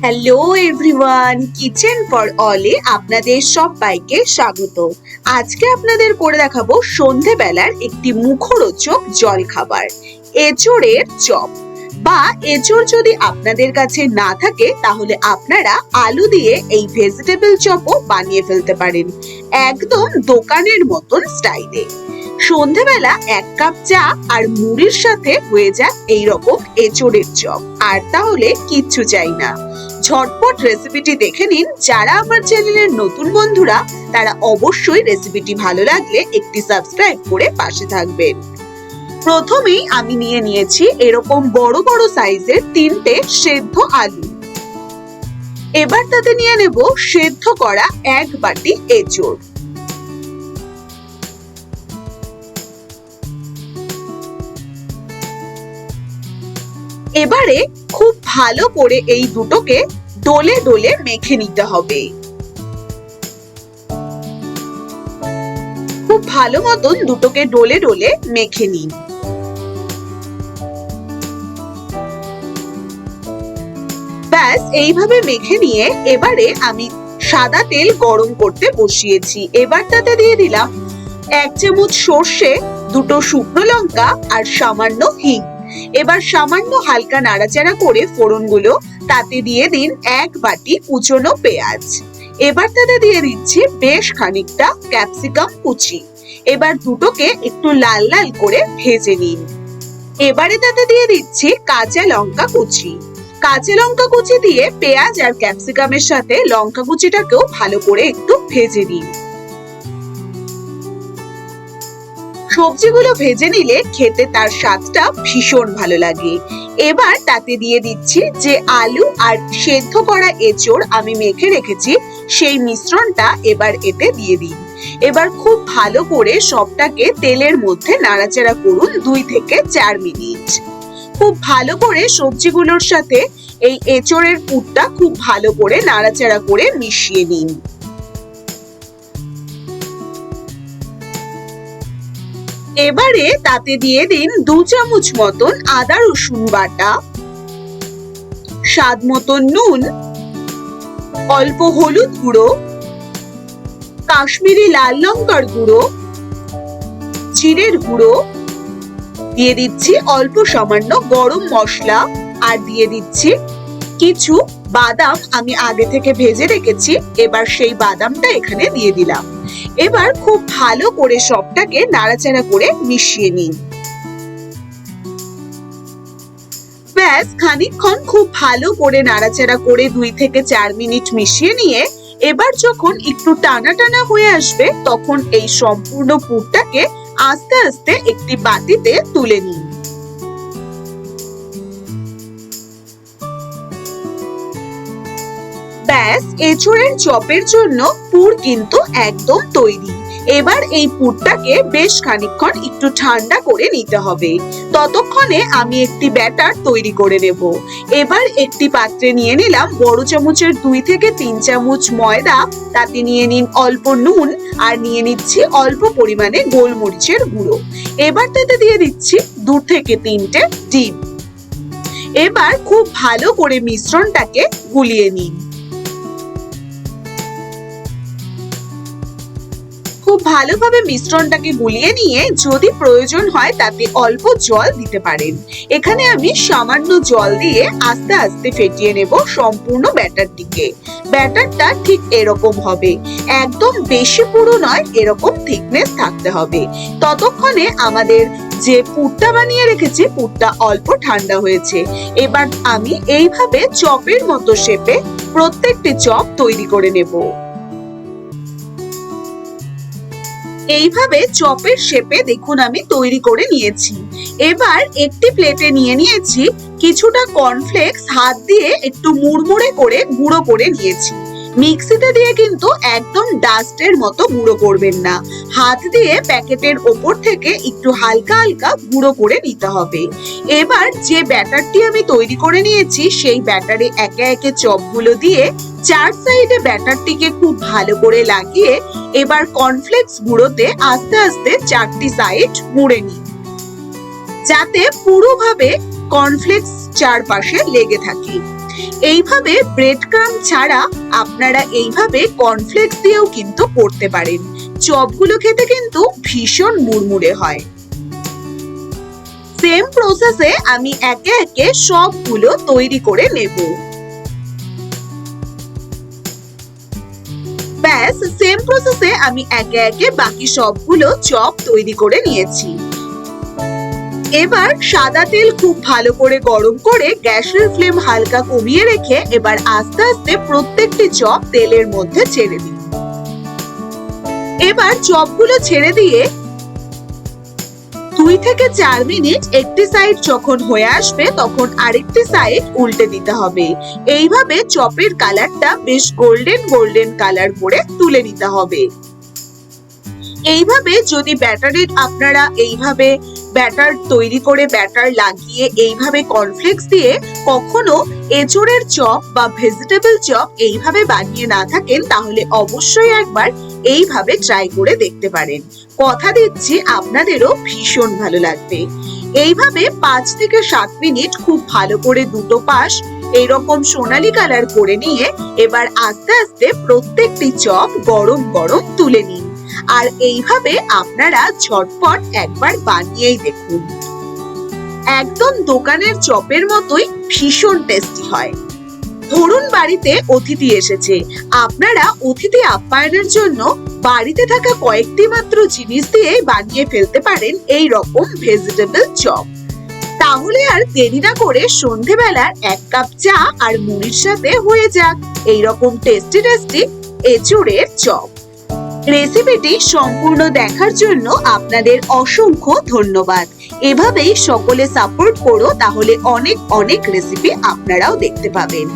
Hello everyone, kitchen for অলে আপনাদের সবাইকে স্বাগত। আজকে আপনাদের করে দেখাবো সন্ধেবেলার একটি মুখরোচক জলখাবার, এঁচোড়ের চপ। বা এঁচোড় যদি আপনাদের কাছে না থাকে তাহলে আপনারা আলু দিয়ে এই ভেজিটেবল চপও বানিয়ে ফেলতে পারেন, একদম দোকানের মতন স্টাইলে। সন্ধেবেলা 1 কাপ চা আর মুড়ির সাথে হয়ে যায় এইরকম এঁচোড়ের চপ, আর তাহলে কিচ্ছু চাই না। ঝটপট রেসিপিটি দেখে নিন। যারা আমার চ্যানেলের নতুন বন্ধুরা তারা অবশ্যই রেসিপিটি ভালো লাগলে একটি সাবস্ক্রাইব করে পাশে থাকবেন। প্রথমেই আমি নিয়েছি এরকম বড় বড় সাইজের 3টে সেদ্ধ আলু। এবার তাতে নিয়ে নেব সেদ্ধ করা 1 বাটি এঁচোড়। এবারে খুব ভালো করে এই দুটোকে ডলে ডলে মেখে নিতে হবে। খুব ভালো মতন দুটোকে ডলে ডলে মেখে নিন। ব্যাস এইভাবে মেখে নিয়ে এবারে আমি সাদা তেল গরম করতে বসিয়েছি। এবার তাতে দিয়ে দিলাম 1 চামচ সর্ষে, 2টো শুকনো লঙ্কা আর সামান্য হিং। এবার সামান্য হালকা নাড়াচাড়া করে ফোড়নগুলো তাতে দিয়ে দিন 1 বাটি কুচনো পেঁয়াজ। এবার তাতে দিয়ে দিচ্ছি বেশ খানিকটা ক্যাপসিকাম কুচি। এবার দুটোকে একটু লাল লাল করে ভেজে নিন। এবারে তাতে দিয়ে দিচ্ছি কাঁচা লঙ্কা কুচি। কাঁচা লঙ্কা কুচি দিয়ে পেঁয়াজ আর ক্যাপসিকামের সাথে লঙ্কা কুচিটাকেও ভালো করে একটু ভেজে নিন। সবজিগুলো ভেজে নিলে খেতে তার স্বাদটা ভীষণ ভালো লাগে। এবার তাতে দিয়ে দিচ্ছি যে আলু আর সেদ্ধ করা এঁচোড় আমি মেখে রেখেছি, সেই মিশ্রণটা এবার এতে দিয়ে দিন। এবার খুব ভালো করে সবটাকে তেলের মধ্যে নাড়াচাড়া করুন 2 থেকে 4 মিনিট। খুব ভালো করে সবজিগুলোর সাথে এই এঁচোড়ের পুরটা খুব ভালো করে নাড়াচাড়া করে মিশিয়ে নিন। এবারে তাতে দিয়ে দিন 2 চামচ মতন আদা রসুন বাটা, স্বাদ মতন নুন, অল্প হলুদ গুঁড়ো, কাশ্মীরি লাল লঙ্কার গুঁড়ো, জিরের গুঁড়ো, দিয়ে দিচ্ছি অল্প সামান্য গরম মশলা, আর দিয়ে দিচ্ছি কিছু বাদাম আমি আগে থেকে ভেজে রেখেছি। এবার সেই বাদামটা এখানে দিয়ে দিলাম। এবার খুব ভালো করে সবটাকে নাড়াচাড়া করে মিশিয়ে নিন। ব্যাস খানিকক্ষণ খুব ভালো করে নাড়াচাড়া করে 2 থেকে 4 মিনিট মিশিয়ে নিয়ে এবার যখন একটু টানা টানা হয়ে আসবে তখন এই সম্পূর্ণ পুরটাকে আস্তে আস্তে একটি বাটিতে তুলে নিন। ব্যাস এঁচোড়ের চপের জন্য পুর কিন্তু একদম তৈরি। এবার এই পুরটাকে বেশ খানিকক্ষণ একটু ঠান্ডা করে নিতে হবে। ততক্ষণে আমি একটি ব্যাটার তৈরি করে নেব। এবার একটি পাত্রে নিয়ে নিলাম বড় চামচের 2 থেকে 3 চামচ ময়দা, তাতে নিয়ে নিন অল্প নুন, আর নিয়ে নিচ্ছি অল্প পরিমাণে গোলমরিচের গুঁড়ো। এবার তাতে দিয়ে দিচ্ছি 2 থেকে 3টে ডিম। এবার খুব ভালো করে মিশ্রণটাকে গুলিয়ে নিন। খুব ভালোভাবে মিশ্রণটাকে গুলিয়ে নিয়ে যদি প্রয়োজন হয় তাতে অল্প জল দিতে পারেন। এখানে আমি সামান্য জল দিয়ে আস্তে আস্তে ফেটিয়ে নেব সম্পূর্ণ ব্যাটারটিকে। ব্যাটারটা ঠিক এরকম হবে, একদম বেশি পুরো নয়, এরকম থিকনেস থাকতে হবে। ততক্ষণে আমাদের যে পুরটা বানিয়ে রেখেছি পুরটা অল্প ঠান্ডা হয়েছে। এবার আমি এইভাবে চপের মতো শেপে প্রত্যেকটি চপ তৈরি করে নেব। এইভাবে চপের শেপে দেখুন আমি তৈরি করে নিয়েছি। এবার একটি প্লেটে নিয়ে নিয়েছি কিছুটা কর্নফ্লেক্স, হাত দিয়ে একটু মুড়মুড়ে করে গুঁড়ো করে নিয়েছি। মিক্সিতে দিয়ে কিন্তু একদম ডাস্টের মতো গুঁড়ো করবেন না, হাত দিয়ে প্যাকেটের ওপর থেকে একটু হালকা হালকা গুঁড়ো করে নিতে হবে। এবার যে ব্যাটারটি আমি তৈরি করে নিয়েছি সেই ব্যাটারে একে একে চপগুলো দিয়ে 4 সাইডে ব্যাটারটিকে খুব ভালো করে লাগিয়ে এবার কর্নফ্লেক্স গুঁড়োতে আস্তে আস্তে 4টি সাইড মুড়ে নিন, যাতে পুরোভাবে কর্নফ্লেক্স চারপাশে লেগে থাকে। এইভাবে ব্রেড ক্রাম্ব ছাড়া আপনারা এইভাবে কর্নফ্লেক্স দিয়েও কিন্তু করতে পারেন। চপগুলো খেতে কিন্তু ভীষণ মুড়মুড়ে হয়। সেম প্রসেসে আমি একে একে সবগুলো তৈরি করে নেব। ব্যাস সেম প্রসেসে আমি একে একে বাকি সবগুলো চপ তৈরি করে নিয়েছি। এবার সাদা তেল খুব ভালো করে গরম করে গ্যাসের ফ্লেম হালকা কমিয়ে রেখে এবার আস্তে আস্তে প্রত্যেকটি চপ তেলের মধ্যে ছেড়ে দিন। এবার চপগুলো ছেড়ে দিয়ে 2 থেকে 4 মিনিট একটি সাইড যখন হয়ে আসবে তখন আরেকটি সাইড উল্টে দিতে হবে। এইভাবে চপের কালারটা বেশ গোল্ডেন গোল্ডেন কালার করে তুলে নিতে হবে। এইভাবে যদি আপনারা এইভাবে ব্যাটার তৈরি করে ব্যাটার লাগিয়ে এইভাবে কর্নফ্লেক্স দিয়ে কখনো এঁচোড়ের চপ বা ভেজিটেবল চপ এইভাবে বানিয়ে না থাকেন তাহলে অবশ্যই একবার এইভাবে ট্রাই করে দেখতে পারেন। কথা দিচ্ছি আপনাদেরও ভীষণ ভালো লাগবে। এইভাবে 5 থেকে 7 মিনিট খুব ভালো করে দুটো পাশ এইরকম সোনালী কালার করে নিয়ে এবার আস্তে আস্তে প্রত্যেকটি চপ গরম গরম তুলে নিন। আর এইভাবে আপনারা ঝটপট একবার বানিয়েই দেখুন। একদম দোকানের চপের মতোই ভীষণ টেস্টি হয়। ধরুন বাড়িতে অতিথি এসেছে, আপনারা অতিথি আপ্যায়নের জন্য বাড়িতে থাকা কয়েকটি মাত্র জিনিস দিয়ে বানিয়ে ফেলতে পারেন এই রকম ভেজিটেবল চপ। তাহলে আর দেরি না করে সন্ধেবেলার 1 কাপ চা আর মুড়ির সাথে হয়ে যাক এইরকম টেস্টি টেস্টি এঁচোড়ের চপ। রেসিপিটি সম্পূর্ণ দেখার জন্য আপনাদের অসংখ্য ধন্যবাদ। এভাবেই সকলে সাপোর্ট করো, তাহলে অনেক অনেক রেসিপি আপনারাও দেখতে পাবেন।